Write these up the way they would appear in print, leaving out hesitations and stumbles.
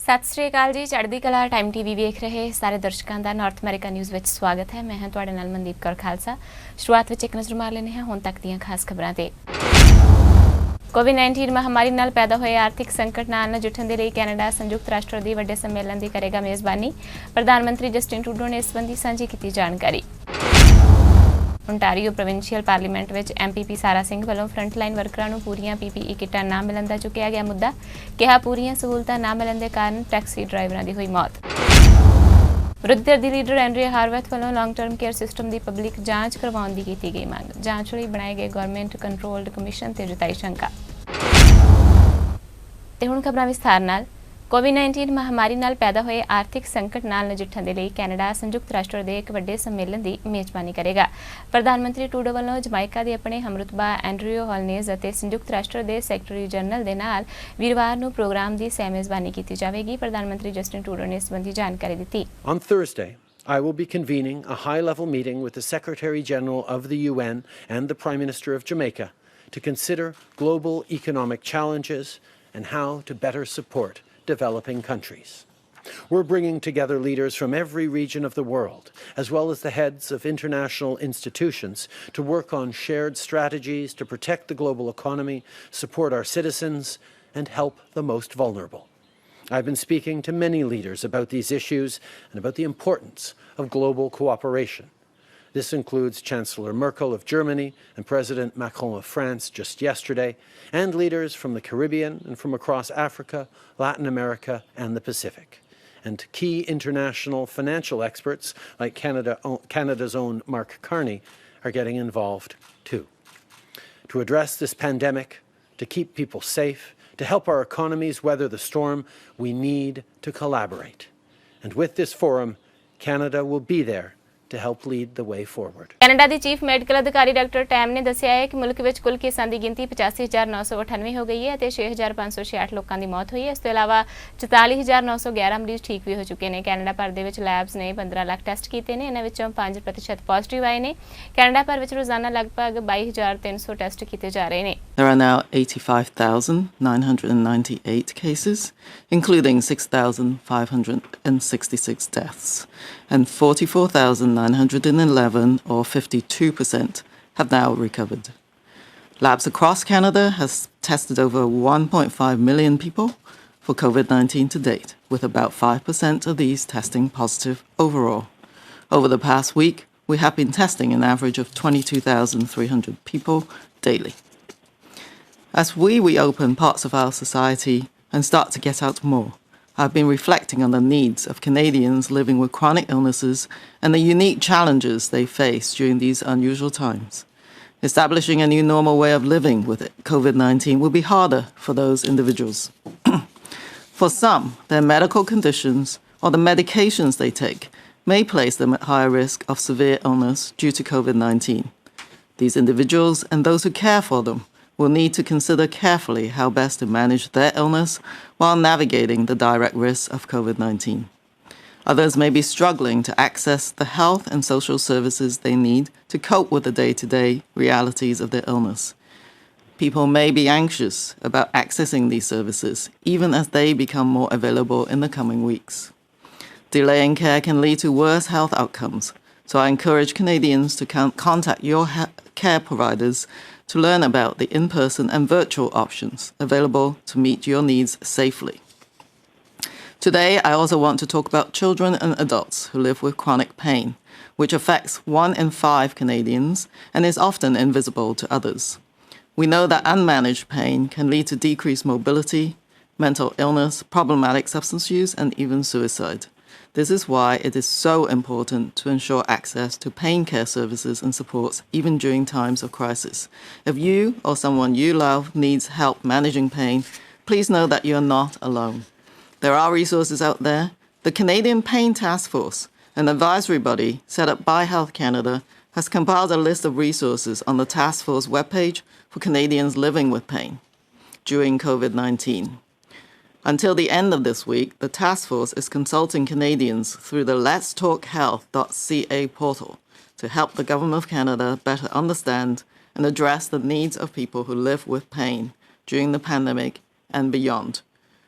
सत श्री अकाल जी। Chardikla time TV वेख रहे सारे दर्शकों का नॉर्थ अमेरिका न्यूज़ में स्वागत है। मैं हाँ तुहाडे नाल मनदीप कौर खालसा। शुरुआत में एक नज़र मार लेने हैं हुण तक दीयां खास खबरां ते। कोविड-19 महामारी नाल पैदा होए आर्थिक संकट नाल नजिठण दे लई कैनेडा संयुक्त राष्ट्र दे वड्डे सम्मेलन दी करेगा मेज़बानी। प्रधानमंत्री जस्टिन ट्रूडो ने इस संबंधी सांझी कीती जानकारी। ओंटारियो प्रोविंशियल पार्लीमेंट विच MPP सारा सिंह वालों फ्रंटलाइन वर्करां नूं पूरीआं PPE किटां ना मिलण दा चुकिया गया मुद्दा। कहा पूरीआं सहूलतां ना मिलण दे कारण टैक्सी ड्राइवरां दी हुई मौत। विरोधी धिर दी लीडर एंड्रिया हारवैथ वालों लॉन्ग टर्म केयर सिस्टम की पब्लिक जांच करवाउण दी कीती गई मंग। जांच लई बनाए गए गवर्नमेंट कंट्रोल्ड कमीशन ते जताई शंका। ते हुण खबरां विस्तार नाल। कोविड-19 महामारी नाल पैदा होए आर्थिक संकट नाल नजिठण दे लई कैनेडा संयुक्त राष्ट्र दे एक वड्डे सम्मेलन की मेज़बानी करेगा। प्रधानमंत्री ट्रूडो वालों जमाइका के अपने हमरुतबा एंड्रियो हॉलनेज और संयुक्त राष्ट्र के सैकटरी जनरल के नाल वीरवार नूं प्रोग्राम की सह मेज़बानी की जाएगी। प्रधानमंत्री जस्टिन ट्रूडो ने इस संबंधी जानकारी दी। On Thursday, I will be convening a high-level meeting with the Secretary General of the UN and the Prime Minister of Jamaica to consider global economic challenges and how to better support developing countries. We're bringing together leaders from every region of the world, as well as the heads of international institutions, to work on shared strategies to protect the global economy, support our citizens, and help the most vulnerable. I've been speaking to many leaders about these issues and about the importance of global cooperation. This includes Chancellor Merkel of Germany and President Macron of France just yesterday, and leaders from the Caribbean and from across Africa, Latin America, and the Pacific. And key international financial experts like Canada's own Mark Carney are getting involved too. To address this pandemic, to keep people safe, to help our economies weather the storm, we need to collaborate. And with this forum, Canada will be there to help lead the way forward. Canada the chief medical अधिकारी doctor time ने दस्सिया है कि मुल्क विच कुल केसां दी गिनती 85,998 हो गई है ते 6,566 लोकां दी मौत हुई है। इस तो इलावा 44,911 मरीज ठीक भी हो चुके हैं। कैनेडा भर दे विच लैब्स ने 15 लाख टेस्ट कीते ने, इन्हां विचों 5% पॉजिटिव आए ने। कैनेडा भर विच रोजाना लगभग 22,300 टेस्ट कीते जा रहे हैं। There are now 85,998 cases, including 6,566 deaths, and 44,911, or 52%, have now recovered. Labs across Canada has tested over 1.5 million people for COVID-19 to date, with about 5% of these testing positive overall. Over the past week, we have been testing an average of 22,300 people daily. As we reopen parts of our society and start to get out more, I've been reflecting on the needs of Canadians living with chronic illnesses and the unique challenges they face during these unusual times. Establishing a new normal way of living with COVID-19 will be harder for those individuals. For some, their medical conditions or the medications they take may place them at higher risk of severe illness due to COVID-19. These individuals and those who care for them will need to consider carefully how best to manage their illness while navigating the direct risks of COVID-19. Others may be struggling to access the health and social services they need to cope with the day-to-day realities of their illness. People may be anxious about accessing these services, even as they become more available in the coming weeks. Delaying care can lead to worse health outcomes, so I encourage Canadians to contact your care providers to learn about the in-person and virtual options available to meet your needs safely. Today, I also want to talk about children and adults who live with chronic pain, which affects 1 in 5 Canadians and is often invisible to others. We know that unmanaged pain can lead to decreased mobility, mental illness, problematic substance use, and even suicide. This is why it is so important to ensure access to pain care services and supports even during times of crisis. If you or someone you love needs help managing pain, please know that you are not alone. There are resources out there. The Canadian Pain Task Force, an advisory body set up by Health Canada, has compiled a list of resources on the task force webpage for Canadians living with pain during COVID-19. Until the end of this week, the task force is consulting Canadians through the letstalkhealth.ca portal to help the Government of Canada better understand and address the needs of people who live with pain during the pandemic and beyond.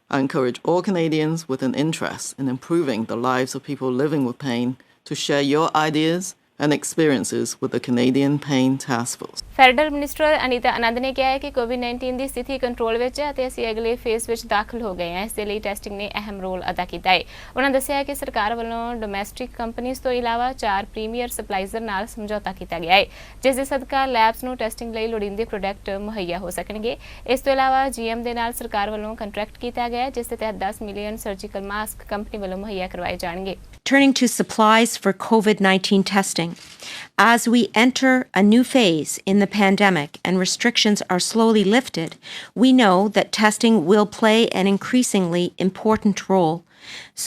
I encourage all Canadians with an interest in improving the lives of people living with pain to share your ideas and experiences with the Canadian Pain Task Force. Federal minister Anita Anand ਨੇ ਕਿਹਾ ਹੈ ਕਿ ਕੋਵਿਡ-19 ਦੀ ਸਥਿਤੀ control ਵਿੱਚ ਹੈ ਅਤੇ ਅਸੀਂ ਅਗਲੇ ਫੇਜ਼ ਵਿੱਚ ਦਾਖਲ ਹੋ ਗਏ ਹਾਂ। ਇਸ ਦੇ ਲਈ ਟੈਸਟਿੰਗ ਨੇ ਅਹਿਮ ਰੋਲ ਅਦਾ ਕੀਤਾ ਹੈ। ਉਹਨਾਂ ਦੱਸਿਆ ਕਿ ਸਰਕਾਰ ਵੱਲੋਂ ਡੋਮੈਸਟਿਕ ਕੰਪਨੀਆਂ ਤੋਂ ਇਲਾਵਾ 4 ਪ੍ਰੀਮੀਅਰ ਸਪਲਾਈਜ਼ਰ ਨਾਲ ਸਮਝੌਤਾ ਕੀਤਾ ਗਿਆ ਹੈ, ਜਿਸ ਦੇ ਸਦਕਾ ਲੈਬਸ ਨੂੰ ਟੈਸਟਿੰਗ ਲਈ ਲੋੜੀਂਦੇ ਪ੍ਰੋਡਕਟ ਮੁਹੱਈਆ ਹੋ ਸਕਣਗੇ। ਇਸ ਤੋਂ ਇਲਾਵਾ ਜੀਐਮ ਦੇ ਨਾਲ ਸਰਕਾਰ ਵੱਲੋਂ ਕੰਟਰੈਕਟ ਕੀਤਾ ਗਿਆ ਹੈ, ਜਿਸ ਦੇ ਤਹਿਤ 10 ਮਿਲੀਅਨ ਸਰਜੀਕਲ ਮਾਸਕ ਕੰਪਨੀ ਵੱਲੋਂ ਮੁਹੱਈਆ ਕਰਵਾਏ ਜਾਣਗੇ। Turning to supplies for COVID-19 testing. As we enter a new phase in the pandemic and restrictions are slowly lifted, we know that testing will play an increasingly important role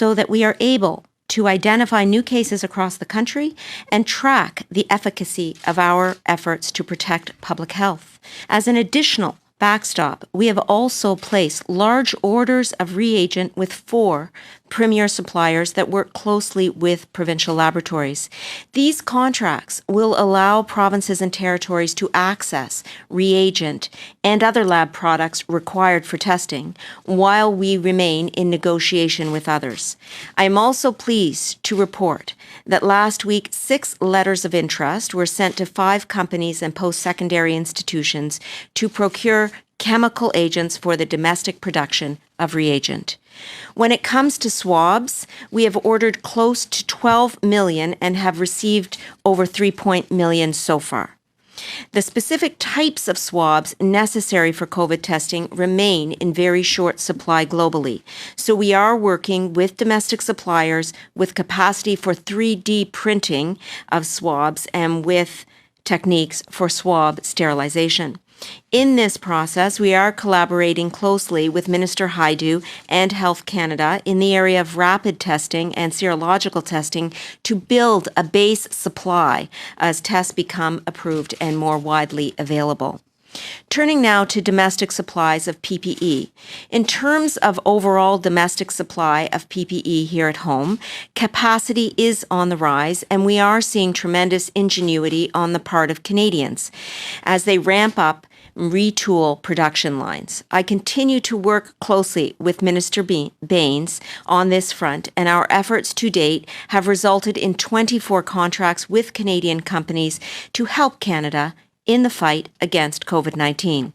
so that we are able to identify new cases across the country and track the efficacy of our efforts to protect public health. As an additional backstop, we have also placed large orders of reagent with 4 premier suppliers that work closely with provincial laboratories. These contracts will allow provinces and territories to access reagent and other lab products required for testing while we remain in negotiation with others. I am also pleased to report that last week 6 letters of interest were sent to 5 companies and post-secondary institutions to procure chemical agents for the domestic production of reagent. When it comes to swabs, we have ordered close to 12 million and have received over 3 million so far. The specific types of swabs necessary for COVID testing remain in very short supply globally, so we are working with domestic suppliers with capacity for 3D printing of swabs and with techniques for swab sterilization. In this process, we are collaborating closely with Minister Haidu and Health Canada in the area of rapid testing and serological testing to build a base supply as tests become approved and more widely available. Turning now to domestic supplies of PPE. In terms of overall domestic supply of PPE here at home, capacity is on the rise, and we are seeing tremendous ingenuity on the part of Canadians as they ramp up retool production lines. I continue to work closely with Minister Baines on this front, and our efforts to date have resulted in 24 contracts with Canadian companies to help Canada in the fight against COVID-19.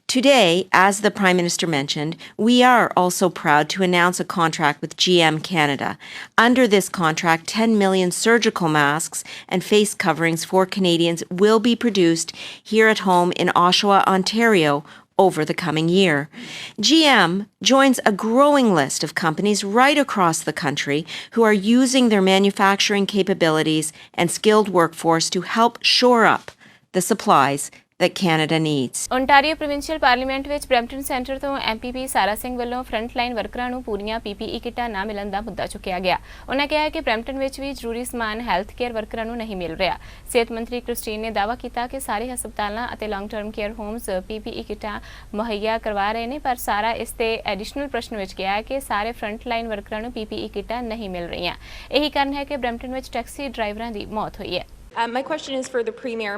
Today, as the Prime Minister mentioned, we are also proud to announce a contract with GM Canada. Under this contract, 10 million surgical masks and face coverings for Canadians will be produced here at home in Oshawa, Ontario, over the coming year. GM joins a growing list of companies right across the country who are using their manufacturing capabilities and skilled workforce to help shore up the supplies that Canada needs. Ontario Provincial Parliament ਵਿੱਚ Brampton centre ਤੋਂ MPP ਸਾਰਾ ਸਿੰਘ ਵੱਲੋਂ front line ਵਰਕਰਾਂ ਨੂੰ ਪੂਰੀਆਂ PPE ਕਿੱਟਾਂ ਨਾ ਮਿਲਣ ਦਾ ਮੁੱਦਾ ਚੁੱਕਿਆ ਗਿਆ। ਉਹਨਾਂ ਕਿਹਾ ਕਿ ਬਰੈਂਪਟਨ ਵਿੱਚ ਵੀ ਜ਼ਰੂਰੀ ਸਮਾਨ ਹੈਲਥ ਕੇਅਰ ਵਰਕਰਾਂ ਨੂੰ ਨਹੀਂ ਮਿਲ ਰਿਹਾ। ਸਿਹਤ ਮੰਤਰੀ ਕ੍ਰਿਸਟੀਨ ਨੇ ਦਾਅਵਾ ਕੀਤਾ ਕਿ ਸਾਰੇ ਹਸਪਤਾਲਾਂ ਅਤੇ long term care homes PPE ਕਿੱਟਾਂ ਮੁਹੱਈਆ ਕਰਵਾ ਰਹੇ ਨੇ, ਪਰ ਸਾਰਾ ਇਸ ਤੇ ਐਡੀਸ਼ਨਲ ਪ੍ਰਸ਼ਨ ਵਿੱਚ ਕਿਹਾ ਹੈ ਕਿ ਸਾਰੇ ਫਰੰਟ ਲਾਈਨ ਵਰਕਰਾਂ ਨੂੰ PPE ਕਿੱਟਾਂ ਨਹੀਂ ਮਿਲ ਰਹੀਆਂ। ਇਹੀ ਕਾਰਨ ਹੈ ਕਿ ਬਰੈਂਪਟਨ ਵਿੱਚ ਟੈਕਸੀ ਡਰਾਈਵਰਾਂ ਦੀ ਮੌਤ ਹੋਈ ਹੈ। My question is for the Premier.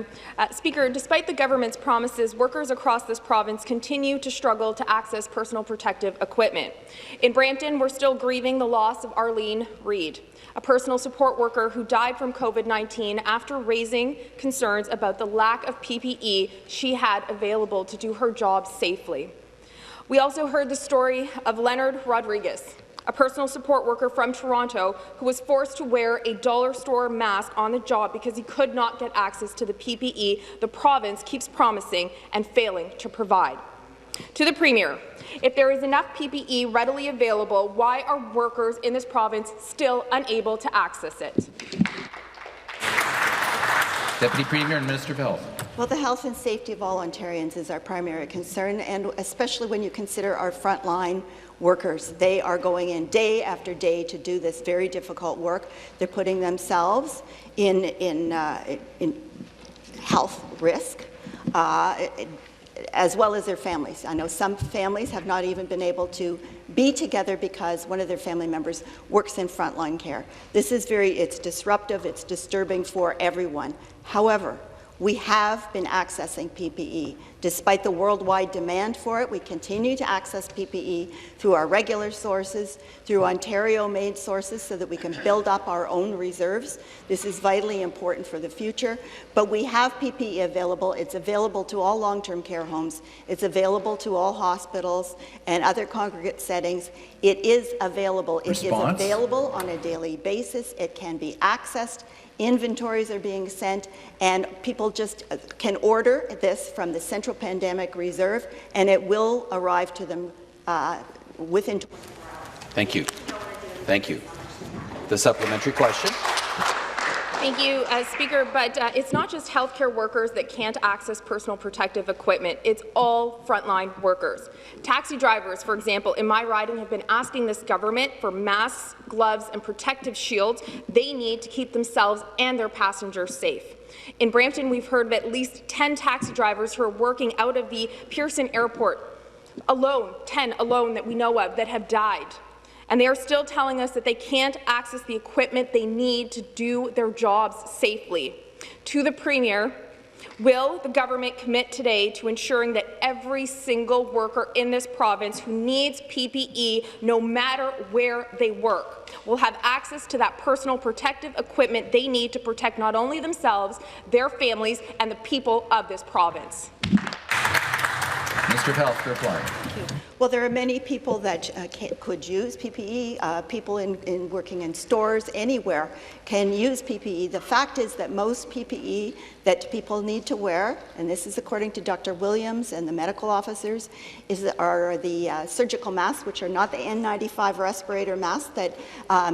Speaker, despite the government's promises, workers across this province continue to struggle to access personal protective equipment. In Brampton, we're still grieving the loss of Arlene Reid, a personal support worker who died from COVID-19 after raising concerns about the lack of PPE she had available to do her job safely. We also heard the story of Leonard Rodriguez, a personal support worker from Toronto who was forced to wear a dollar store mask on the job because he could not get access to the PPE the province keeps promising and failing to provide. To the Premier, if there is enough PPE readily available, why are workers in this province still unable to access it? Deputy Premier and Minister of Health. Well, the health and safety of all Ontarians is our primary concern, and especially when you consider our frontline workers. They are going in day after day to do this very difficult work. They're putting themselves in health risk, as well as their families. I know some families have not even been able to be together because one of their family members works in frontline care. This is it's disruptive, it's disturbing for everyone. However, we have been accessing PPE. Despite the worldwide demand for it, we continue to access PPE through our regular sources, through Ontario-made sources so that we can build up our own reserves. This is vitally important for the future, but we have PPE available. It's available to all long-term care homes. It's available to all hospitals and other congregate settings. It is available. Response? It is available on a daily basis. It can be accessed. Inventories are being sent, and people just can order this from the Central Pandemic Reserve, and it will arrive to them within 24 hours. Thank you. Thank you. The supplementary question. Thank you, Speaker. But it's not just healthcare workers that can't access personal protective equipment. It's all frontline workers. Taxi drivers, for example, in my riding have been asking this government for masks, gloves and protective shields they need to keep themselves and their passengers safe. In Brampton, we've heard of at least 10 taxi drivers who are working out of the Pearson Airport alone, 10 alone that we know of, that have died. And they are still telling us that they can't access the equipment they need to do their jobs safely. To the Premier, will the government commit today to ensuring that every single worker in this province who needs PPE, no matter where they work, will have access to that personal protective equipment they need to protect not only themselves, their families, and the people of this province? Minister of Health to reply. Well, there are many people that could use PPE. People in working in stores anywhere can use PPE. The fact is that most PPE that people need to wear, and this is according to Dr. Williams and the medical officers, are the surgical masks, which are not the N95 respirator masks that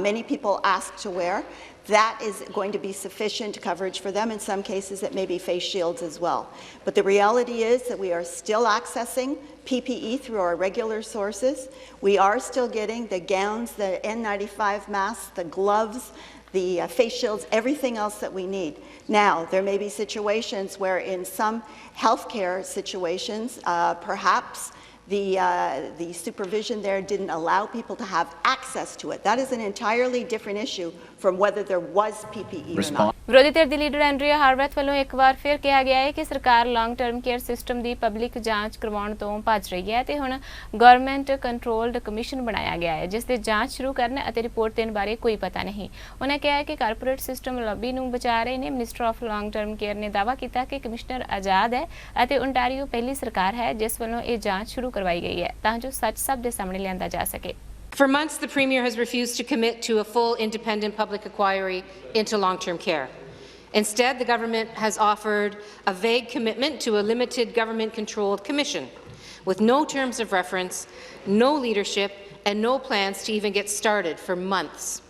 many people ask to wear. That is going to be sufficient coverage for them. In some cases, it may be face shields as well. But the reality is that we are still accessing PPE through our regular sources. We are still getting the gowns, the N95 masks, the gloves, the face shields, everything else that we need. Now, there may be situations where in some healthcare situations, perhaps the supervision there didn't allow people to have access to it. That is an entirely different issue from whether there was PPE or not. ਵਿਰੋਧੀ ਧਿਰ ਦੀ leader ਐਂਡਰੀਆ ਹਾਰਵੈਥ ਵੱਲੋਂ ਇੱਕ ਵਾਰ ਫਿਰ ਕਿਹਾ ਗਿਆ ਹੈ ਕਿ ਸਰਕਾਰ ਲੌਂਗ ਟਰਮ ਕੇਅਰ ਸਿਸਟਮ ਦੀ ਪਬਲਿਕ ਜਾਂਚ ਕਰਵਾਉਣ ਤੋਂ ਭੱਜ ਰਹੀ ਹੈ ਤੇ ਹੁਣ ਗਵਰਨਮੈਂਟ ਕੰਟਰੋਲਡ ਕਮਿਸ਼ਨ ਬਣਾਇਆ ਗਿਆ ਹੈ ਜਿਸ ਦੇ ਜਾਂਚ ਸ਼ੁਰੂ ਕਰਨ ਅਤੇ ਰਿਪੋਰਟ ਦੇਣ ਬਾਰੇ ਕੋਈ ਪਤਾ ਨਹੀਂ। ਉਹਨਾਂ ਕਿਹਾ ਹੈ ਕਿ ਕਾਰਪੋਰੇਟ ਸਿਸਟਮ ਲੌਬੀ ਨੂੰ ਬਚਾ ਰਹੇ ਨੇ। Minister of long term care ਨੇ ਦਾਅਵਾ ਕੀਤਾ ਕਿ ਕਮਿਸ਼ਨਰ ਆਜ਼ਾਦ ਹੈ ਅਤੇ ਓਨਟਾਰੀਓ ਪਹਿਲੀ ਸਰਕਾਰ ਹੈ ਜਿਸ ਵੱਲੋਂ ਇਹ ਜਾਂਚ ਸ਼ੁਰੂ ਕਰਵਾਈ ਗਈ ਹੈ ਤਾਂ ਜੋ ਸੱਚ ਸਭ ਦੇ ਸਾਹਮਣੇ ਲਿਆਂਦਾ ਜਾ ਸਕੇ। For months, the Premier has refused to commit to a full independent public inquiry into long-term care. Instead, the government has offered a vague commitment to a limited government-controlled commission with no terms of reference, no leadership, and no plans to even get started for months.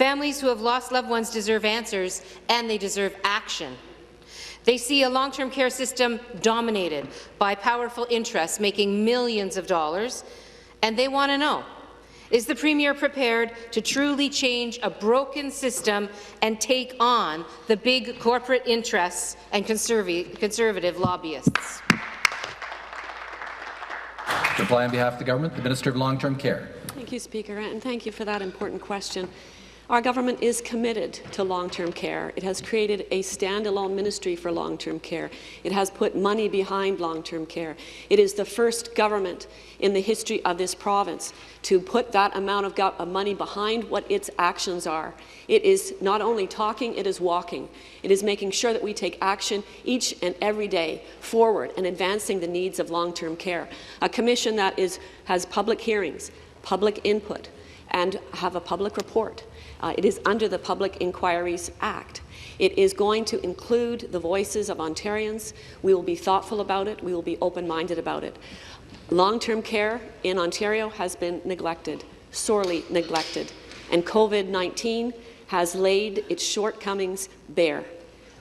Families who have lost loved ones deserve answers, and they deserve action. They see a long-term care system dominated by powerful interests making millions of dollars, and they want to know, is the Premier prepared to truly change a broken system and take on the big corporate interests and conservative lobbyists? To reply on behalf of the government, the Minister of Long-Term Care. Thank you, Speaker, and thank you for that important question. Our government is committed to long-term care. It has created a standalone ministry for long-term care. It has put money behind long-term care. It is the first government in the history of this province to put that amount of money behind what its actions are. It is not only talking, it is walking. It is making sure that we take action each and every day forward and advancing the needs of long-term care. A commission that has public hearings, public input, and have a public report. It is under the Public Inquiries Act. It is going to include the voices of Ontarians. We will be thoughtful about it. We will be open-minded about it. Long-term care in Ontario has been neglected, sorely neglected, and COVID-19 has laid its shortcomings bare.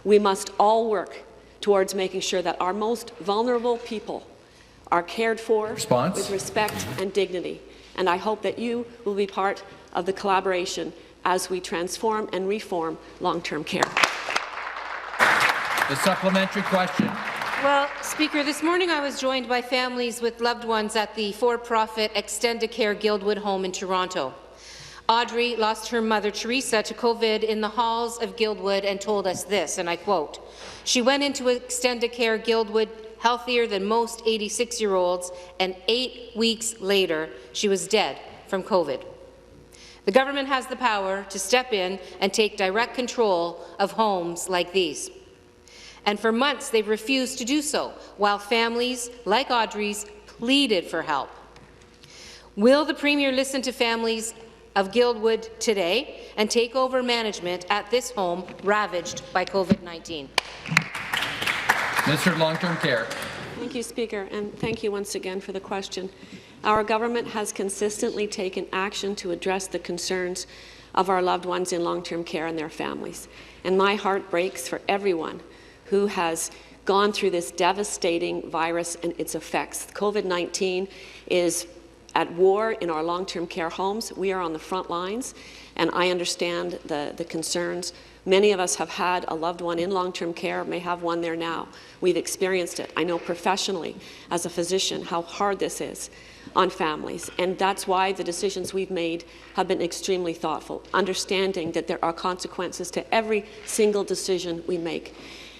We must all work towards making sure that our most vulnerable people are cared for with respect and dignity. And I hope that you will be part of the collaboration as we transform and reform long-term care. The supplementary question. Well, Speaker, this morning I was joined by families with loved ones at the for-profit Extended Care Guildwood home in Toronto. Audrey lost her mother, Teresa, to COVID in the halls of Guildwood and told us this, and I quote, "She went into Extended Care Guildwood healthier than most 86-year-olds, and 8 weeks later, she was dead from COVID. The government has the power to step in and take direct control of homes like these. And for months, they've refused to do so, while families like Audrey's pleaded for help. Will the Premier listen to families of Guildwood today and take over management at this home ravaged by COVID-19? Minister of Long-Term Care. Thank you, Speaker, and thank you once again for the question. Our government has consistently taken action to address the concerns of our loved ones in long-term care and their families. And my heart breaks for everyone who has gone through this devastating virus and its effects. COVID-19 is at war in our long-term care homes. We are on the front lines, and I understand the concerns. Many of us have had a loved one in long-term care, may have one there now. We've experienced it. I know professionally, as a physician, how hard this is on families, and that's why the decisions we've made have been extremely thoughtful, understanding that there are consequences to every single decision we make.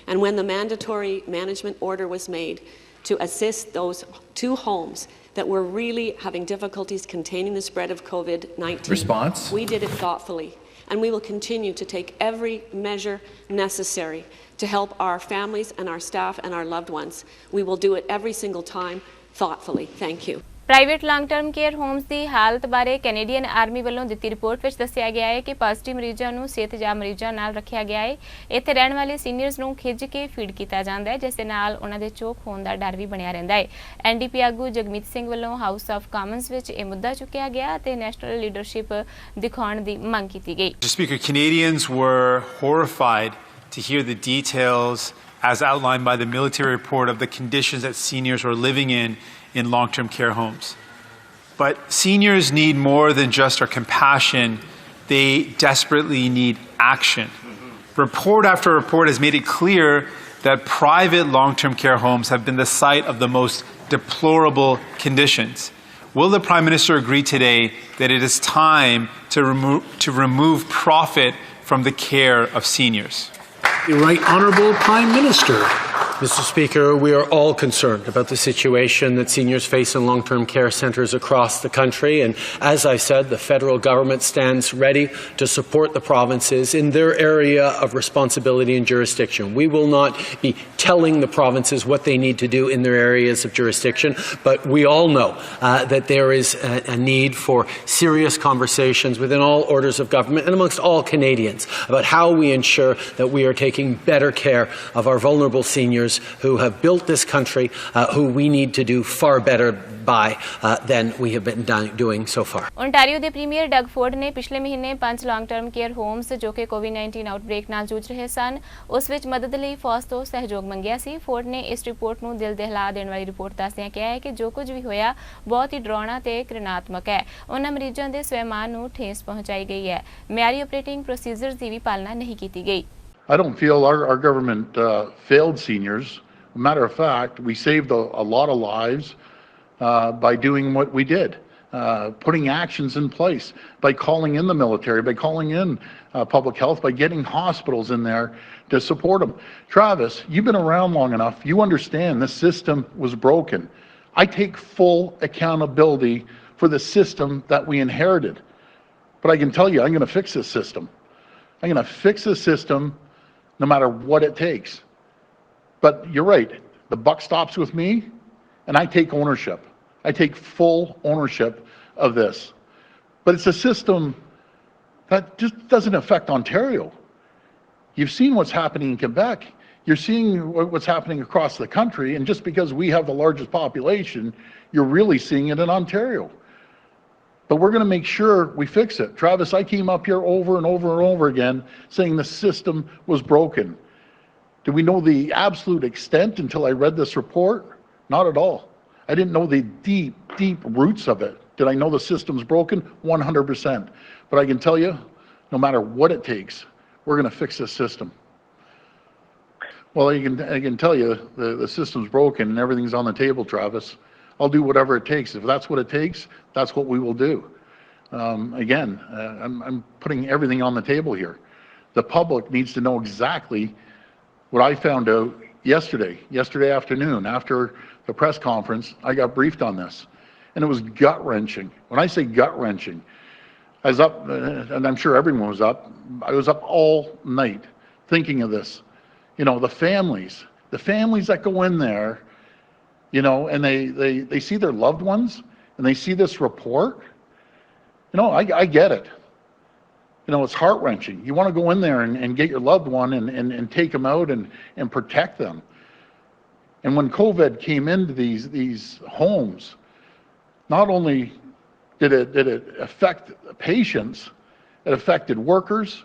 And when the mandatory management order was made to assist those 2 homes that were really having difficulties containing the spread of COVID-19, Response. We did it thoughtfully, and we will continue to take every measure necessary to help our families and our staff and our loved ones. We will do it every single time thoughtfully. Thank you. Private long term care homes ਦੀ ਹਾਲਤ ਬਾਰੇ Canadian army ਵੱਲੋਂ ਦਿੱਤੀ report ਵਿੱਚ ਦੱਸਿਆ ਗਿਆ ਹੈ ਕਿ ਪੋਜ਼ਿਟਿਵ ਮਰੀਜ਼ਾਂ ਨੂੰ ਸਿਹਤਯਾਬ ਮਰੀਜ਼ਾਂ ਨਾਲ ਰੱਖਿਆ ਗਿਆ ਹੈ। ਇੱਥੇ ਰਹਿਣ ਵਾਲੇ ਸੀਨੀਅਰਸ ਨੂੰ ਖਿੱਚ ਕੇ ਫੀਡ ਕੀਤਾ ਜਾਂਦਾ ਹੈ, ਜਿਸ ਦੇ ਨਾਲ ਉਹਨਾਂ ਦੇ ਚੋਕ ਹੋਣ ਦਾ ਡਰ ਵੀ ਬਣਿਆ ਰਹਿੰਦਾ ਹੈ। ਐਨਡੀਪੀ ਆਗੂ ਜਗਮੀਤ ਸਿੰਘ ਵੱਲੋਂ ਹਾਊਸ ਆਫ ਕਾਮਨਸ ਵਿੱਚ ਇਹ ਮੁੱਦਾ ਚੁੱਕਿਆ ਗਿਆ ਅਤੇ ਨੈਸ਼ਨਲ ਲੀਡਰਸ਼ਿਪ ਦਿਖਾਉਣ ਦੀ ਮੰਗ ਕੀਤੀ ਗਈ। Speaker, Canadians were horrified to hear the details as outlined by the military report of the conditions that seniors were living in long-term care homes. But seniors need more than just our compassion. They desperately need action. Report after report has made it clear that private long-term care homes have been the site of the most deplorable conditions. Will the Prime Minister agree today that it is time to remove profit from the care of seniors? The Right Honourable Prime Minister. Mr. Speaker, we are all concerned about the situation that seniors face in long-term care centres across the country, and as I said, the federal government stands ready to support the provinces in their area of responsibility and jurisdiction. We will not be telling the provinces what they need to do in their areas of jurisdiction, but we all know that there is a need for serious conversations within all orders of government and amongst all Canadians about how we ensure that we are taking better care of our vulnerable seniors who have built this country, who we need to do far better by than we have been doing so far. Ontario ਦੇ premier Doug Ford ਨੇ ਪਿਛਲੇ ਮਹੀਨੇ 5 ਲੌਂਗ term care homes ਜੋ ਕਿ ਕੋਵਿਡ-19 outbreak ਨਾਲ ਜੂਝ ਰਹੇ ਸਨ, ਉਸ ਵਿੱਚ ਮਦਦ ਲਈ ਫੌਜ ਤੋਂ ਸਹਿਯੋਗ ਮੰਗਿਆ ਸੀ। ਫੋਰਡ ਨੇ ਇਸ ਰਿਪੋਰਟ ਨੂੰ ਦਿਲ ਦਹਿਲਾ ਦੇਣ ਵਾਲੀ ਰਿਪੋਰਟ ਦੱਸਦਿਆਂ ਕਿਹਾ ਹੈ ਕਿ ਜੋ ਕੁਝ ਵੀ ਹੋਇਆ ਬਹੁਤ ਹੀ ਡਰਾਉਣਾ ਤੇ ਘਿਰਨਾਤਮਕ ਹੈ। ਉਹਨਾਂ ਮਰੀਜ਼ਾਂ ਦੇ ਸਵੈਮਾਨ ਨੂੰ ਠੇਸ ਪਹੁੰਚਾਈ ਗਈ ਹੈ। ਮਿਆਰੀ ਆਪਰੇਟਿੰਗ ਪ੍ਰੋਸੀਜਰਸ ਦੀ ਵੀ ਪਾਲਣਾ ਨਹੀਂ ਕੀਤੀ ਗਈ। I don't feel our government failed seniors. Matter of fact, we saved a lot of lives by doing what we did, putting actions in place, by calling in the military, by calling in public health, by getting hospitals in there to support them. Travis, you've been around long enough. You understand the system was broken. I take full accountability for the system that we inherited. But I can tell you, I'm going to fix this system. I'm going to fix this system no matter what it takes. But you're right, the buck stops with me, and I take ownership. I take full ownership of this. But it's a system that just doesn't affect Ontario. You've seen what's happening in Quebec. You're seeing what's happening across the country, and just because we have the largest population, you're really seeing it in Ontario. But we're going to make sure we fix it. Travis, I came up here over and over and over again saying the system was broken. Do we know the absolute extent until I read this report? Not at all. I didn't know the deep, deep roots of it. Did I know the system's broken? 100%. But I can tell you, no matter what it takes, we're going to fix this system. Well, I can tell you the system's broken and everything's on the table, Travis. I'll do whatever it takes. If that's what it takes, that's what we will do. Again, I'm putting everything on the table here. The public needs to know exactly what I found out yesterday afternoon, after the press conference, I got briefed on this. And it was gut-wrenching. When I say gut-wrenching, I was up, and I'm sure everyone was up, I was up all night thinking of this. You know, the families that go in there, you know, and they see their loved ones, and they see this report. You know, I get it. You know, it's heart-wrenching. You want to go in there and get your loved one and take them out and protect them. And when COVID came into these homes, not only did it affect patients, it affected workers,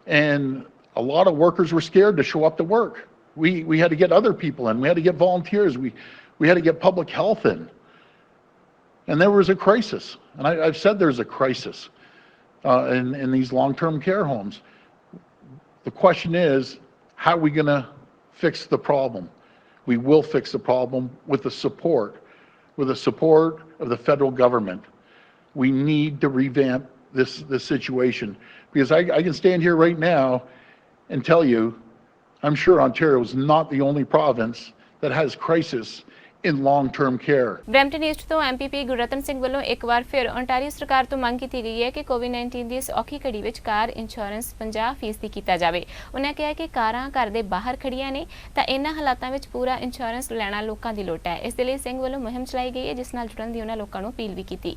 and a lot of workers were scared to show up to work. We had to get other people in. We had to get volunteers. We had to get public health in. And there was a crisis. And I've said there's a crisis in these long-term care homes. The question is, how are we going to fix the problem? We will fix the problem with the support of the federal government. We need to revamp this situation, because I can stand here right now and tell you, I'm sure Ontario is not the only province that has crisis in long-term care. Brampton East ਤੋਂ MPP Gurratan Singh ਵੱਲੋਂ ਇੱਕ ਵਾਰ ਫਿਰ Ontario ਸਰਕਾਰ ਤੋਂ ਮੰਗ ਕੀਤੀ ਗਈ ਹੈ ਕਿ ਕੋਵਿਡ-19 ਦੀ ਇਸ ਔਖੀ ਘੜੀ ਵਿੱਚ ਕਾਰ ਇੰਸ਼ੋਰੈਂਸ 50% ਕੀਤਾ ਜਾਵੇ। ਉਹਨਾਂ ਕਿਹਾ ਕਿ ਕਾਰਾਂ ਘਰ ਦੇ ਬਾਹਰ ਖੜੀਆਂ ਨੇ ਤਾਂ ਇਹਨਾਂ ਹਾਲਾਤਾਂ ਵਿੱਚ ਪੂਰਾ ਇੰਸ਼ੋਰੈਂਸ ਲੈਣਾ ਲੋਕਾਂ ਦੀ ਲੋੜ ਹੈ। ਇਸ ਦੇ ਲਈ ਸਿੰਘ ਵੱਲੋਂ ਮੁਹਿੰਮ ਚਲਾਈ ਗਈ ਹੈ, ਜਿਸ ਨਾਲ ਜੁੜਨ ਦੀ ਉਹਨਾਂ ਲੋਕਾਂ ਨੂੰ ਅਪੀਲ ਵੀ ਕੀਤੀ।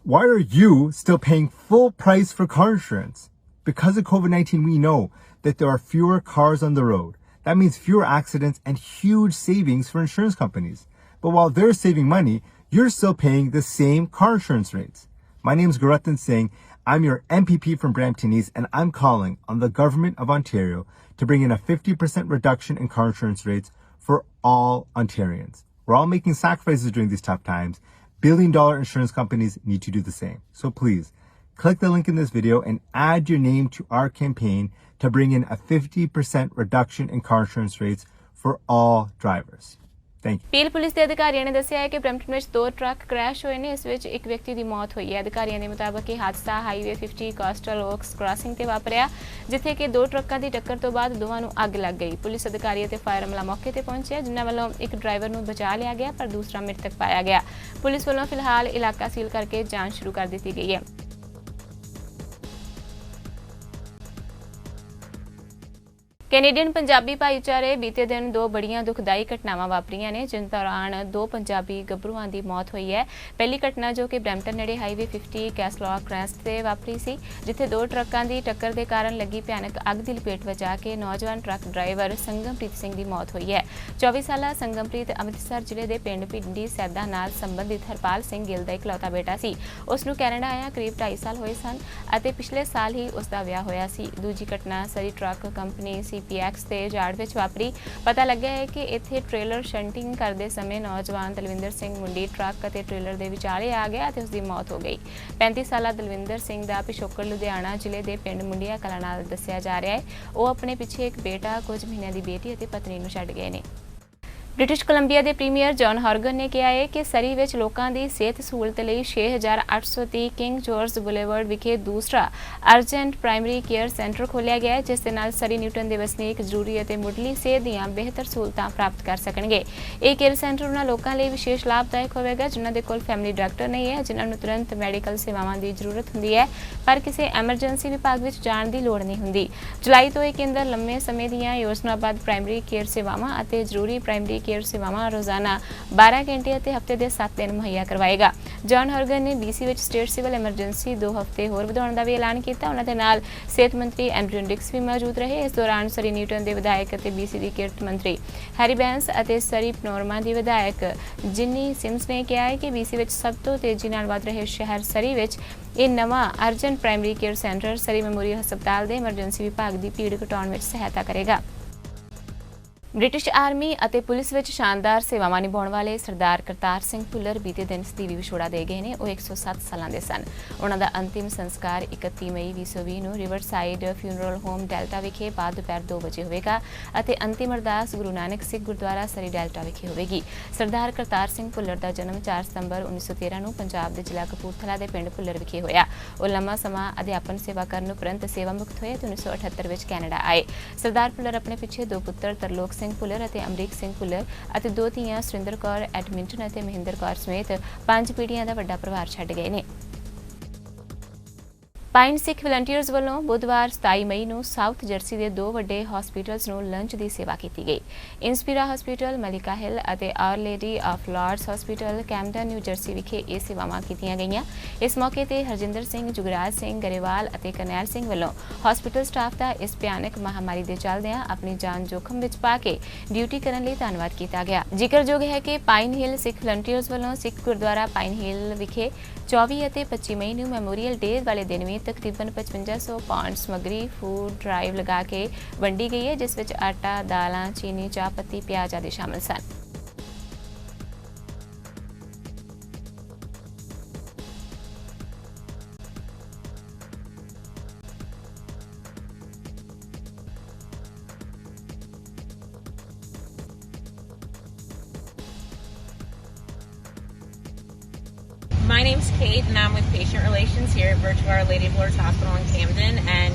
Why are you still paying full price for car insurance? Because of COVID-19, we know that there are fewer cars on the road. That means fewer accidents and huge savings for insurance companies. But while they're saving money, you're still paying the same car insurance rates. My name's Guratan Singh. I'm your MPP from Brampton East, and I'm calling on the Government of Ontario to bring in a 50% reduction in car insurance rates for all Ontarians. We're all making sacrifices during these tough times. Billion-dollar insurance companies need to do the same. So please, click the link in this video and add your name to our campaign to bring in a 50% reduction in car insurance rates for all drivers. Thank you. Peel police ਦੇ ਅਧਿਕਾਰੀਆਂ ਨੇ ਦੱਸਿਆ ਹੈ ਕਿ Brampton ਵਿੱਚ 2 truck crash ਹੋਏ ਨੇ। ਇਸ ਵਿੱਚ ਇੱਕ ਵਿਅਕਤੀ ਦੀ ਮੌਤ ਹੋਈ ਹੈ। ਅਧਿਕਾਰੀਆਂ ਦੇ ਮੁਤਾਬਕ ਇਹ ਹਾਦਸਾ ਹਾਈਵੇ 50 ਕੋਸਟਲ ਓਕਸ ਕ੍ਰਾਸਿੰਗ ਤੇ ਵਾਪਰਿਆ, ਜਿੱਥੇ ਕਿ 2 ਟਰੱਕਾਂ ਦੀ ਟੱਕਰ ਤੋਂ ਬਾਅਦ ਦੋਵਾਂ ਨੂੰ ਅੱਗ ਲੱਗ ਗਈ। ਪੁਲਿਸ ਅਧਿਕਾਰੀ ਅਤੇ ਫਾਇਰ ਅਮਲਾ ਮੌਕੇ ਤੇ ਪਹੁੰਚਿਆ, ਜਿਨ੍ਹਾਂ ਵੱਲੋਂ ਇੱਕ ਡਰਾਈਵਰ ਨੂੰ ਬਚਾ ਲਿਆ ਗਿਆ ਪਰ ਦੂਸਰਾ ਮ੍ਰਿਤਕ ਪਾਇਆ ਗਿਆ। ਪੁਲਿਸ ਵੱਲੋਂ ਫਿਲਹਾਲ ਇਲਾਕਾ ਸੀਲ ਕਰਕੇ ਜਾਂਚ ਸ਼ੁਰੂ ਕਰ ਦਿੱਤੀ ਗਈ ਹੈ। ਕੈਨੇਡੀਅਨ ਪੰਜਾਬੀ ਭਾਈਚਾਰੇ ਬੀਤੇ ਦਿਨ 2 ਬੜੀਆਂ ਦੁਖਦਾਈ ਘਟਨਾਵਾਂ ਵਾਪਰੀਆਂ ਨੇ, ਜਿਸ ਦੌਰਾਨ 2 ਪੰਜਾਬੀ ਗੱਭਰੂਆਂ ਦੀ ਮੌਤ ਹੋਈ ਹੈ। ਪਹਿਲੀ ਘਟਨਾ ਜੋ ਕਿ ਬਰੈਂਪਟਨ ਨੇੜੇ ਹਾਈਵੇ 50 ਕੈਸਲੌਕ ਕ੍ਰੈਸਟ ਤੇ ਵਾਪਰੀ ਸੀ, ਜਿੱਥੇ 2 ਟਰੱਕਾਂ ਦੀ ਟੱਕਰ ਦੇ ਕਾਰਨ ਲੱਗੀ ਭਿਆਨਕ ਅੱਗ ਦੀ ਲਪੇਟ ਵਿੱਚ ਆ ਕੇ ਨੌਜਵਾਨ ਟਰੱਕ ਡਰਾਈਵਰ ਸੰਗਮਪ੍ਰੀਤ ਸਿੰਘ ਦੀ ਮੌਤ ਹੋਈ ਹੈ। 24 ਸਾਲਾ ਸੰਗਮਪ੍ਰੀਤ ਅੰਮ੍ਰਿਤਸਰ ਜ਼ਿਲ੍ਹੇ ਦੇ ਪਿੰਡ ਪਿੰਡੀ ਸੈਦਾ ਨਾਲ ਸੰਬੰਧਿਤ ਹਰਪਾਲ ਸਿੰਘ ਗਿੱਲ ਦਾ ਇਕਲੌਤਾ ਬੇਟਾ ਸੀ। ਉਸ ਨੂੰ ਕੈਨੇਡਾ ਆਇਆ ਕਰੀਬ 2.5 ਸਾਲ ਹੋਏ ਸਨ ਅਤੇ ਪਿਛਲੇ ਸਾਲ ਹੀ ਉਸ ਦਾ ਵਿਆਹ ਹੋਇਆ ਸੀ। ਦੂਜੀ ਘਟਨਾ ਸਰੀ ਟਰੱਕ ਕੰਪਨੀ PX ਤੇ ਜਾੜ ਵਿੱਚ ਵਾਪਰੀ। ਪਤਾ ਲੱਗਿਆ ਹੈ ਕਿ ਇੱਥੇ ਟ੍ਰੇਲਰ ਸ਼ੰਟਿੰਗ ਕਰਦੇ ਸਮੇਂ ਨੌਜਵਾਨ ਦਲਵਿੰਦਰ ਸਿੰਘ ਮੁੰਡੀ ਟਰੱਕ ਅਤੇ ਟ੍ਰੇਲਰ ਦੇ ਵਿਚਾਲੇ ਆ ਗਿਆ ਅਤੇ ਉਸ ਦੀ ਮੌਤ ਹੋ ਗਈ। 35 ਸਾਲਾ ਦਲਵਿੰਦਰ ਸਿੰਘ ਦਾ ਪਿਛੋਕੜ ਲੁਧਿਆਣਾ ਜ਼ਿਲ੍ਹੇ ਦੇ ਪਿੰਡ ਮੁੰਡੀਆਂ ਕਲਾਂ ਨਾਲ ਦੱਸਿਆ ਜਾ ਰਿਹਾ ਹੈ। ਉਹ ਆਪਣੇ ਪਿੱਛੇ ਇੱਕ ਬੇਟਾ, ਕੁਝ ਮਹੀਨਿਆਂ ਦੀ ਬੇਟੀ ਅਤੇ ਪਤਨੀ ਨੂੰ ਛੱਡ ਗਏ ਨੇ। ਬ੍ਰਿਟਿਸ਼ ਕੋਲੰਬੀਆ ਦੇ ਪ੍ਰੀਮੀਅਰ ਜੌਨ ਹਾਰਗਨ ਨੇ ਕਿਹਾ ਹੈ ਕਿ ਸਰੀ ਵਿੱਚ ਲੋਕਾਂ ਦੀ ਸਿਹਤ ਸਹੂਲਤ ਲਈ 6830 ਕਿੰਗ ਜਾਰਜ ਬੁਲੇਵਰਡ ਵਿਖੇ ਦੂਸਰਾ ਅਰਜੈਂਟ ਪ੍ਰਾਇਮਰੀ ਕੇਅਰ ਸੈਂਟਰ ਖੋਲ੍ਹਿਆ ਗਿਆ ਹੈ, ਜਿਸ ਦੇ ਨਾਲ ਸਰੀ ਨਿਊਟਨ ਦੇ ਵਸਨੀਕ ਜ਼ਰੂਰੀ ਅਤੇ ਮੁੱਢਲੀ ਸਿਹਤ ਦੀਆਂ ਬਿਹਤਰ ਸਹੂਲਤਾਂ ਪ੍ਰਾਪਤ ਕਰ ਸਕਣਗੇ। ਇਹ ਕੇਅਰ ਸੈਂਟਰ ਉਹਨਾਂ ਲੋਕਾਂ ਲਈ ਵਿਸ਼ੇਸ਼ ਲਾਭਦਾਇਕ ਹੋਵੇਗਾ ਜਿਨ੍ਹਾਂ ਦੇ ਕੋਲ ਫੈਮਿਲੀ ਡਾਕਟਰ ਨਹੀਂ ਹੈ, ਜਿਨ੍ਹਾਂ ਨੂੰ ਤੁਰੰਤ ਮੈਡੀਕਲ ਸੇਵਾਵਾਂ ਦੀ ਜ਼ਰੂਰਤ ਹੁੰਦੀ ਹੈ ਪਰ ਕਿਸੇ ਐਮਰਜੈਂਸੀ ਵਿਭਾਗ ਵਿੱਚ ਜਾਣ ਦੀ ਲੋੜ ਨਹੀਂ ਹੁੰਦੀ। ਜੁਲਾਈ ਤੋਂ ਇਹ ਕੇਂਦਰ ਲੰਮੇ ਸਮੇਂ ਦੀਆਂ ਯੋਜਨਾਬੱਧ ਪ੍ਰਾਇਮਰੀ ਕੇਅਰ ਸੇਵਾਵਾਂ ਅਤੇ ਜ਼ਰੂਰੀ ਪ੍ਰਾਇਮਰੀ ਕੇਅਰ ਸੇਵਾਵਾਂ ਰੋਜ਼ਾਨਾ 12 ਘੰਟੇ ਅਤੇ ਹਫ਼ਤੇ ਦੇ 7 ਦਿਨ ਮੁਹੱਈਆ ਕਰਵਾਏਗਾ। ਜੌਨ ਹਾਰਗਨ ਨੇ BC ਵਿੱਚ ਸਟੇਟ ਸਿਵਲ ਐਮਰਜੈਂਸੀ 2 ਹਫ਼ਤੇ ਹੋਰ ਵਧਾਉਣ ਦਾ ਵੀ ਐਲਾਨ ਕੀਤਾ। ਉਹਨਾਂ ਦੇ ਨਾਲ ਸਿਹਤ ਮੰਤਰੀ ਐਂਡਰਿਊ ਡਿਕਸ ਵੀ ਮੌਜੂਦ ਰਹੇ। ਇਸ ਦੌਰਾਨ ਸਰੀ ਨਿਊਟਨ ਦੇ ਵਿਧਾਇਕ ਅਤੇ BC ਦੀ ਕਿਰਤ ਮੰਤਰੀ ਹੈਰੀ ਬੈਂਸ ਅਤੇ ਸਰੀ ਪਨੋਰਮਾ ਦੀ ਵਿਧਾਇਕ ਜਿੰਨੀ ਸਿਮਸ ਨੇ ਕਿਹਾ ਹੈ ਕਿ BC ਵਿੱਚ ਸਭ ਤੋਂ ਤੇਜ਼ੀ ਨਾਲ ਵਧ ਰਹੇ ਸ਼ਹਿਰ ਸਰੀ ਵਿੱਚ ਇਹ ਨਵਾਂ ਅਰਜੈਂਟ ਪ੍ਰਾਇਮਰੀ ਕੇਅਰ ਸੈਂਟਰ ਸਰੀ ਮੈਮੋਰੀਅਲ ਹਸਪਤਾਲ ਦੇ ਐਮਰਜੈਂਸੀ ਵਿਭਾਗ ਦੀ ਭੀੜ ਘਟਾਉਣ ਵਿੱਚ ਸਹਾਇਤਾ ਕਰੇਗਾ। ਬ੍ਰਿਟਿਸ਼ ਆਰਮੀ ਅਤੇ ਪੁਲਿਸ ਵਿੱਚ ਸ਼ਾਨਦਾਰ ਸੇਵਾਵਾਂ ਨਿਭਾਉਣ ਵਾਲੇ ਸਰਦਾਰ ਕਰਤਾਰ ਸਿੰਘ ਭੁੱਲਰ ਬੀਤੇ ਦਿਨ ਸਦੀਵੀ ਵਿਛੋੜਾ ਦੇ ਗਏ ਨੇ। ਉਹ 107 ਸਾਲਾਂ ਦੇ ਸਨ। ਉਹਨਾਂ ਦਾ ਅੰਤਿਮ ਸੰਸਕਾਰ 31 ਮਈ 2020 ਨੂੰ ਰਿਵਰਸਾਈਡ ਫਿਊਨਰਲ ਹੋਮ ਡੈਲਟਾ ਵਿਖੇ ਬਾਅਦ ਦੁਪਹਿਰ 2 ਵਜੇ ਹੋਵੇਗਾ ਅਤੇ ਅੰਤਿਮ ਅਰਦਾਸ ਗੁਰੂ ਨਾਨਕ ਸਿੱਖ ਗੁਰਦੁਆਰਾ ਸਰੀ ਡੈਲਟਾ ਵਿਖੇ ਹੋਵੇਗੀ। ਸਰਦਾਰ ਕਰਤਾਰ ਸਿੰਘ ਭੁੱਲਰ ਦਾ ਜਨਮ 4 ਸਤੰਬਰ 1913 ਨੂੰ ਪੰਜਾਬ ਦੇ ਜ਼ਿਲ੍ਹਾ ਕਪੂਰਥਲਾ ਦੇ ਪਿੰਡ ਭੁੱਲਰ ਵਿਖੇ ਹੋਇਆ। ਉਹ ਲੰਮਾ ਸਮਾਂ ਅਧਿਆਪਨ ਸੇਵਾ ਕਰਨ ਉਪਰੰਤ ਸੇਵਾ ਮੁਕਤ ਹੋਏ ਤੇ 1978 ਵਿੱਚ ਕੈਨੇਡਾ ਆਏ। ਸਰਦਾਰ ਭੁੱਲਰ ਆਪਣੇ ਪਿੱਛੇ 2 ਪੁੱਤਰ ਤਰਲੋਕ ਸਿੰਘ ਭੁੱਲਰ ਅਤੇ ਅਮਰੀਕ ਸਿੰਘ ਭੁੱਲਰ ਅਤੇ 2 ਧੀਆਂ ਸੁਰਿੰਦਰ ਕੌਰ ਐਡਮਿੰਟਨ ਅਤੇ ਮਹਿੰਦਰ ਕੌਰ ਸਮੇਤ 5 ਪੀੜ੍ਹੀਆਂ ਦਾ ਵੱਡਾ ਪਰਿਵਾਰ ਛੱਡ ਗਏ ਨੇ। ਪਾਈਨ ਸਿੱਖ ਵਲੰਟੀਅਰਸ ਵੱਲੋਂ ਬੁੱਧਵਾਰ 27 ਮਈ ਨੂੰ ਸਾਊਥ ਜਰਸੀ ਦੇ 2 ਵੱਡੇ ਹਸਪੀਟਲਸ ਨੂੰ ਲੰਚ ਦੀ ਸੇਵਾ ਕੀਤੀ ਗਈ। ਇੰਸਪੀਰਾ ਹਸਪੀਟਲ, ਮਲਿਕਾ ਹਿੱਲ ਅਤੇ our lady of Lourdes hospital, Camden, New Jersey ਵਿਖੇ ਇਹ ਸੇਵਾਵਾਂ ਕੀਤੀਆਂ ਗਈਆਂ। ਇਸ ਮੌਕੇ ਤੇ ਹਰਜਿੰਦਰ ਸਿੰਘ, ਜੁਗਰਾਜ ਸਿੰਘ ਗਰੇਵਾਲ ਅਤੇ ਕਰਨੈਲ ਸਿੰਘ ਵੱਲੋਂ ਹਸਪੀਟਲ ਸਟਾਫ ਦਾ ਇਸ ਭਿਆਨਕ ਮਹਾਮਾਰੀ ਦੇ ਚੱਲਦਿਆਂ ਆਪਣੀ ਜਾਨ ਜੋਖਮ ਵਿੱਚ ਪਾ ਕੇ ਡਿਊਟੀ ਕਰਨ ਲਈ ਧੰਨਵਾਦ ਕੀਤਾ ਗਿਆ। ਜ਼ਿਕਰਯੋਗ ਹੈ ਕਿ ਪਾਈਨ ਹਿੱਲ ਸਿੱਖ ਵਲੰਟੀਅਰਸ ਵੱਲੋਂ ਸਿੱਖ ਗੁਰਦੁਆਰਾ ਪਾਈਨ ਹਿੱਲ ਵਿਖੇ 24 ਅਤੇ 25 ਮਈ ਨੂੰ ਮੈਮੋਰੀਅਲ ਡੇ ਵਾਲੇ ਦਿਨ ਵੀ ਤਕਰੀਬਨ 5500 ਪਾਉਂਡ ਸਮੱਗਰੀ ਫੂਡ ਡਰਾਈਵ ਲਗਾ ਕੇ ਵੰਡੀ ਗਈ ਹੈ, ਜਿਸ ਵਿੱਚ ਆਟਾ, ਦਾਲਾਂ, ਚੀਨੀ, ਚਾਹ ਪੱਤੀ, ਪਿਆਜ਼ ਆਦਿ ਸ਼ਾਮਲ ਸਨ। My name's Kate, and I'm with Patient Relations here at Virtue Our Lady of Lourdes Hospital in Camden, and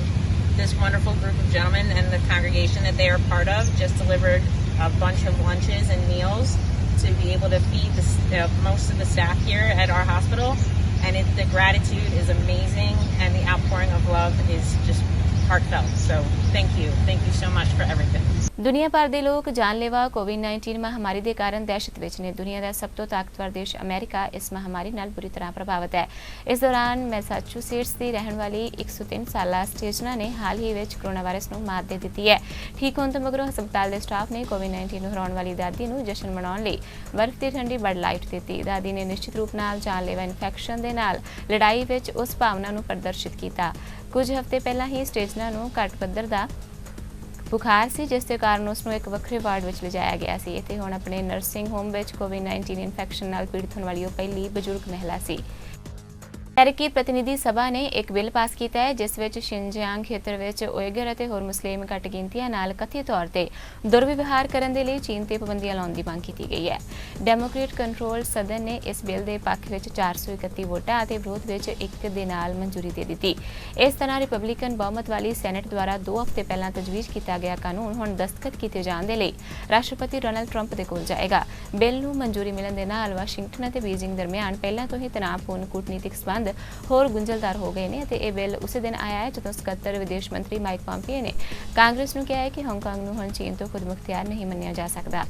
this wonderful group of gentlemen and the congregation that they are part of just delivered a bunch of lunches and meals to be able to feed most of the staff here at our hospital, and the gratitude is amazing, and the outpouring of love is just heartfelt. So thank you so much for everything. ਦੁਨੀਆ ਭਰ ਦੇ ਲੋਕ ਜਾਨਲੇਵਾ ਕੋਵਿਡ-19 ਮਹਾਮਾਰੀ ਦੇ ਕਾਰਨ ਦਹਿਸ਼ਤ ਵਿੱਚ ਨੇ। ਦੁਨੀਆ ਦਾ ਸਭ ਤੋਂ ਤਾਕਤਵਰ ਦੇਸ਼ ਅਮਰੀਕਾ ਇਸ ਮਹਾਮਾਰੀ ਨਾਲ ਬੁਰੀ ਤਰ੍ਹਾਂ ਪ੍ਰਭਾਵਿਤ ਹੈ। ਇਸ ਦੌਰਾਨ ਮੈਸਾਚੂਸੇਟਸ ਦੀ ਰਹਿਣ ਵਾਲੀ 103 ਸਾਲਾ ਸਟੇਜਨਾ ਨੇ ਹਾਲ ਹੀ ਵਿੱਚ ਕੋਰੋਨਾ ਵਾਇਰਸ ਨੂੰ ਮਾਤ ਦੇ ਦਿੱਤੀ ਹੈ। ਠੀਕ ਹੋਣ ਤੋਂ ਮਗਰੋਂ ਹਸਪਤਾਲ ਦੇ ਸਟਾਫ ਨੇ ਕੋਵਿਡ-19 ਨੂੰ ਹਰਾਉਣ ਵਾਲੀ ਦਾਦੀ ਨੂੰ ਜਸ਼ਨ ਮਨਾਉਣ ਲਈ ਬਰਫ਼ ਦੀ ਠੰਡੀ ਬਡ ਲਾਈਟ ਦਿੱਤੀ। ਦਾਦੀ ਨੇ ਨਿਸ਼ਚਿਤ ਰੂਪ ਨਾਲ ਜਾਨਲੇਵਾ ਇਨਫੈਕਸ਼ਨ ਦੇ ਨਾਲ ਲੜਾਈ ਵਿੱਚ ਉਸ ਭਾਵਨਾ ਨੂੰ ਪ੍ਰਦਰਸ਼ਿਤ ਕੀਤਾ। ਕੁਝ ਹਫ਼ਤੇ ਪਹਿਲਾਂ ਹੀ ਸਟੇਜਨਾ ਨੂੰ ਘੱਟ ਪੱਧਰ ਦਾ ਬੁਖਾਰ ਸੀ, ਜਿਸ ਦੇ ਕਾਰਨ ਉਸ ਨੂੰ ਇੱਕ ਵੱਖਰੇ ਵਾਰਡ ਵਿੱਚ ਲਿਜਾਇਆ ਗਿਆ ਸੀ। ਇੱਥੇ ਹੁਣ ਆਪਣੇ ਨਰਸਿੰਗ ਹੋਮ ਵਿੱਚ ਕੋਵਿਡ-19 ਇਨਫੈਕਸ਼ਨ ਨਾਲ ਪੀੜਤ ਹੋਣ ਵਾਲੀ ਉਹ ਪਹਿਲੀ ਬਜ਼ੁਰਗ ਮਹਿਲਾ ਸੀ। ਅਮਰੀਕੀ ਪ੍ਰਤੀਨਿਧੀ ਸਭਾ ਨੇ ਇੱਕ ਬਿੱਲ ਪਾਸ ਕੀਤਾ ਹੈ, ਜਿਸ ਵਿੱਚ ਸ਼ਿਨਜਿਆਂਗ ਖੇਤਰ ਵਿੱਚ ਉਇਗਰ ਅਤੇ ਹੋਰ ਮੁਸਲਿਮ ਘੱਟ ਗਿਣਤੀਆਂ ਨਾਲ ਕਥਿਤ ਤੌਰ ਤੇ ਦੁਰਵਿਵਹਾਰ ਕਰਨ ਦੇ ਲਈ ਚੀਨ ਤੇ ਪਾਬੰਦੀਆਂ ਲਾਉਣ ਦੀ ਮੰਗ ਕੀਤੀ ਗਈ ਹੈ। ਡੈਮੋਕ੍ਰੇਟ ਕੰਟਰੋਲ ਸਦਨ ਨੇ ਇਸ ਬਿੱਲ ਦੇ ਪੱਖ ਵਿੱਚ 431 ਵੋਟਾਂ ਅਤੇ ਵਿਰੋਧ ਵਿੱਚ 1 ਦੇ ਨਾਲ ਮਨਜ਼ੂਰੀ ਦੇ ਦਿੱਤੀ। ਇਸ ਤਰ੍ਹਾਂ ਰਿਪਬਲਿਕਨ ਬਹੁਮਤ ਵਾਲੀ ਸੈਨੇਟ ਦੁਆਰਾ 2 ਹਫ਼ਤੇ ਪਹਿਲਾਂ ਤਜਵੀਜ਼ ਕੀਤਾ ਗਿਆ ਕਾਨੂੰਨ ਹੁਣ ਦਸਤਖਤ ਕੀਤੇ ਜਾਣ ਦੇ ਲਈ ਰਾਸ਼ਟਰਪਤੀ ਡੋਨਾਲਡ ਟਰੰਪ ਦੇ ਕੋਲ ਜਾਏਗਾ। ਬਿੱਲ ਨੂੰ ਮਨਜ਼ੂਰੀ ਮਿਲਣ ਦੇ ਨਾਲ ਵਾਸ਼ਿੰਗਟਨ ਅਤੇ ਬੀਜਿੰਗ ਦਰਮਿਆਨ ਪਹਿਲਾਂ ਤੋਂ ਹੀ ਤਣਾਅਪੂਰਨ ਕੂਟਨੀਤਿਕ ਸੰਬੰਧ ਹੋਰ ਗੁੰਝਲਦਾਰ ਹੋ ਗਏ ਨੇ ਅਤੇ ਇਹ ਬਿੱਲ ਉਸੇ ਦਿਨ ਆਇਆ ਹੈ ਜਦੋਂ ਸਕੱਤਰ ਵਿਦੇਸ਼ ਮੰਤਰੀ ਮਾਈਕ ਪੋਂਪੀਓ ਨੇ ਕਾਂਗਰਸ ਨੂੰ ਕਿਹਾ ਹੈ ਕਿ ਹਾਂਗਕਾਂਗ ਨੂੰ ਹੁਣ ਚੀਨ ਤੋਂ ਖੁਦਮੁਖਤਿਆਰ ਨਹੀਂ ਮੰਨਿਆ ਜਾ ਸਕਦਾ।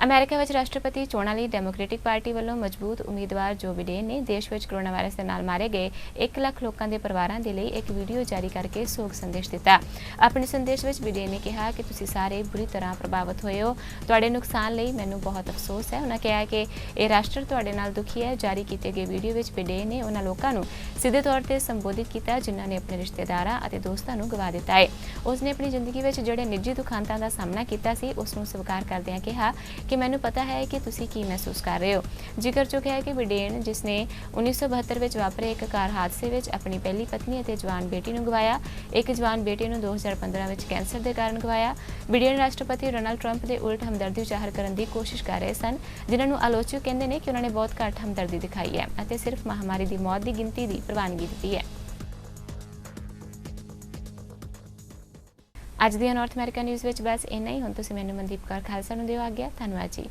ਅਮਰੀਕਾ ਵਿੱਚ ਰਾਸ਼ਟਰਪਤੀ ਚੋਣਾਂ ਲਈ ਡੈਮੋਕ੍ਰੈਟਿਕ ਪਾਰਟੀ ਵੱਲੋਂ ਮਜ਼ਬੂਤ ਉਮੀਦਵਾਰ ਜੋ ਬਿਡੇਨ ਨੇ ਦੇਸ਼ ਵਿੱਚ ਕੋਰੋਨਾ ਵਾਇਰਸ ਦੇ ਨਾਲ ਮਾਰੇ ਗਏ 1 ਲੱਖ ਲੋਕਾਂ ਦੇ ਪਰਿਵਾਰਾਂ ਦੇ ਲਈ ਇੱਕ ਵੀਡੀਓ ਜਾਰੀ ਕਰਕੇ ਸੋਗ ਸੰਦੇਸ਼ ਦਿੱਤਾ। ਆਪਣੇ ਸੰਦੇਸ਼ ਵਿੱਚ ਬਿਡੇਨ ਨੇ ਕਿਹਾ ਕਿ ਤੁਸੀਂ ਸਾਰੇ ਬੁਰੀ ਤਰ੍ਹਾਂ ਪ੍ਰਭਾਵਿਤ ਹੋਏ ਹੋ, ਤੁਹਾਡੇ ਨੁਕਸਾਨ ਲਈ ਮੈਨੂੰ ਬਹੁਤ ਅਫਸੋਸ ਹੈ। ਉਹਨਾਂ ਕਿਹਾ ਕਿ ਇਹ ਰਾਸ਼ਟਰ ਤੁਹਾਡੇ ਨਾਲ ਦੁਖੀ ਹੈ। ਜਾਰੀ ਕੀਤੇ ਗਏ ਵੀਡੀਓ ਵਿੱਚ ਬਿਡੇਨ ਨੇ ਉਹਨਾਂ ਲੋਕਾਂ ਨੂੰ ਸਿੱਧੇ ਤੌਰ ਤੇ ਸੰਬੋਧਿਤ ਕੀਤਾ ਜਿਨ੍ਹਾਂ ਨੇ ਆਪਣੇ ਰਿਸ਼ਤੇਦਾਰਾਂ ਅਤੇ ਦੋਸਤਾਂ ਨੂੰ ਗਵਾ ਦਿੱਤਾ ਹੈ। ਉਸ ਨੇ ਆਪਣੀ ਜ਼ਿੰਦਗੀ ਵਿੱਚ ਜਿਹੜੇ ਨਿੱਜੀ ਦੁਖਾਂਤਾਂ ਦਾ ਸਾਹਮਣਾ ਕੀਤਾ ਸੀ ਉਸ ਨੂੰ ਸਵੀਕਾਰ ਕਰਦਿਆਂ ਕਿਹਾ ਕਿ ਮੈਨੂੰ ਪਤਾ ਹੈ ਕਿ ਤੁਸੀਂ ਕੀ ਮਹਿਸੂਸ ਕਰ ਰਹੇ ਹੋ। ਜ਼ਿਕਰਯੋਗ ਹੈ ਕਿ ਬਿਡੇਨ, ਜਿਸ ਨੇ 1972 ਵਿੱਚ ਵਾਪਰੇ ਇੱਕ ਕਾਰ ਹਾਦਸੇ ਵਿੱਚ ਆਪਣੀ ਪਹਿਲੀ ਪਤਨੀ ਅਤੇ ਜਵਾਨ ਬੇਟੀ ਨੂੰ ਗਵਾਇਆ, ਇੱਕ ਜਵਾਨ ਬੇਟੀ ਨੂੰ 2015 ਵਿੱਚ ਕੈਂਸਰ ਦੇ ਕਾਰਨ ਗਵਾਇਆ। ਬਿਡੇਨ ਰਾਸ਼ਟਰਪਤੀ ਡੋਨਾਲਡ ਟਰੰਪ ਦੇ ਉਲਟ ਹਮਦਰਦੀ ਜ਼ਾਹਰ ਕਰਨ ਦੀ ਕੋਸ਼ਿਸ਼ ਕਰ ਰਹੇ ਸਨ, ਜਿਨ੍ਹਾਂ ਨੂੰ ਆਲੋਚਕ ਕਹਿੰਦੇ ਨੇ ਕਿ ਉਹਨਾਂ ਨੇ ਬਹੁਤ ਘੱਟ ਹਮਦਰਦੀ ਦਿਖਾਈ ਹੈ ਅਤੇ ਸਿਰਫ ਮਹਾਮਾਰੀ ਦੀ ਮੌਤ ਦੀ ਗਿਣਤੀ ਦੀ ਪ੍ਰਵਾਨਗੀ ਦਿੱਤੀ ਹੈ। ਅੱਜ ਦੀਆਂ ਨਾਰਥ ਅਮਰੀਕਾ ਨਿਊਜ਼ ਵਿੱਚ ਬਸ ਇੰਨਾ ਹੀ। ਹੁਣ ਤੁਸੀਂ ਮੈਨੂੰ ਮਨਦੀਪ ਕੌਰ ਖਾਲਸਾ ਨੂੰ ਦਿਓ ਆਗਿਆ। ਧੰਨਵਾਦ ਜੀ।